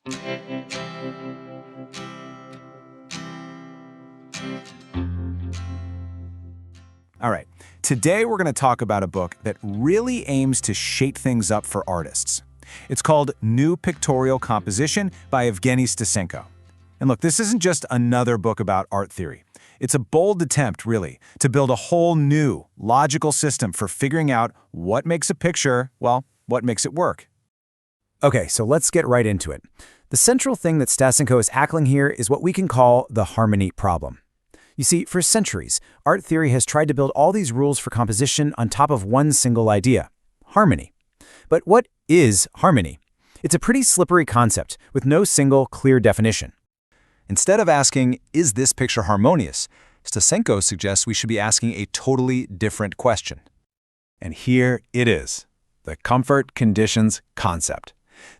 All right, today we're going to talk about a book that really aims to shake things up for artists. It's called New Pictorial Composition by Evgeniy Stasenko. And look, this isn't just another book about art theory. It's a bold attempt, really, to build a whole new, logical system for figuring out what makes a picture, well, what makes it work. Okay, so let's get right into it. The central thing that Stasenko is tackling here is what we can call the harmony problem. You see, for centuries, art theory has tried to build all these rules for composition on top of one single idea: harmony. But what is harmony? It's a pretty slippery concept with no single, clear definition. Instead of asking, is this picture harmonious, Stasenko suggests we should be asking a totally different question. And here it is, the comfort conditions concept.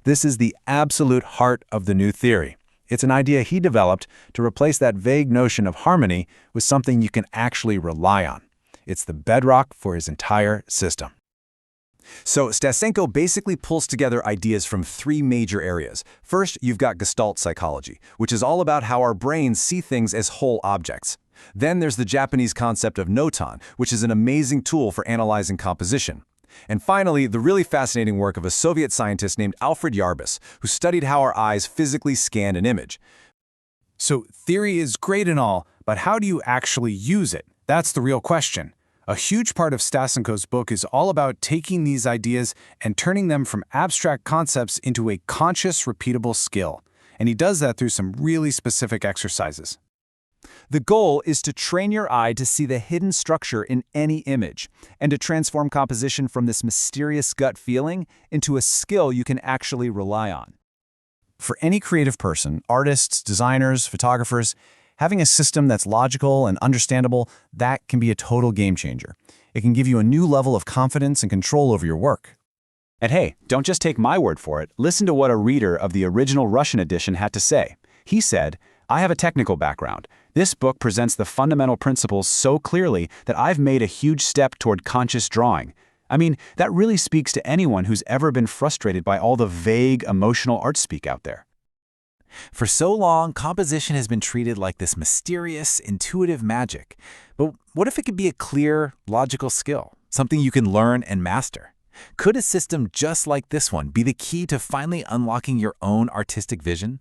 This is the absolute heart of the new theory. It's an idea he developed to replace that vague notion of harmony with something you can actually rely on. It's the bedrock for his entire system. So Stasenko basically pulls together ideas from three major areas. First, you've got Gestalt psychology, which is all about how our brains see things as whole objects. Then there's the Japanese concept of notan, which is an amazing tool for analyzing composition. And finally, the really fascinating work of a Soviet scientist named Alfred Yarbus, who studied how our eyes physically scan an image. So theory is great and all, but how do you actually use it? That's the real question. A huge part of Stasenko's book is all about taking these ideas and turning them from abstract concepts into a conscious, repeatable skill. And he does that through some really specific exercises. The goal is to train your eye to see the hidden structure in any image, and to transform composition from this mysterious gut feeling into a skill you can actually rely on. For any creative person, artists, designers, photographers, having a system that's logical and understandable, that can be a total game changer. It can give you a new level of confidence and control over your work. And hey, don't just take my word for it. Listen to what a reader of the original Russian edition had to say. He said, "I have a technical background. This book presents the fundamental principles so clearly that I've made a huge step toward conscious drawing." I mean, that really speaks to anyone who's ever been frustrated by all the vague, emotional art speak out there. For so long, composition has been treated like this mysterious, intuitive magic. But what if it could be a clear, logical skill, something you can learn and master? Could a system just like this one be the key to finally unlocking your own artistic vision?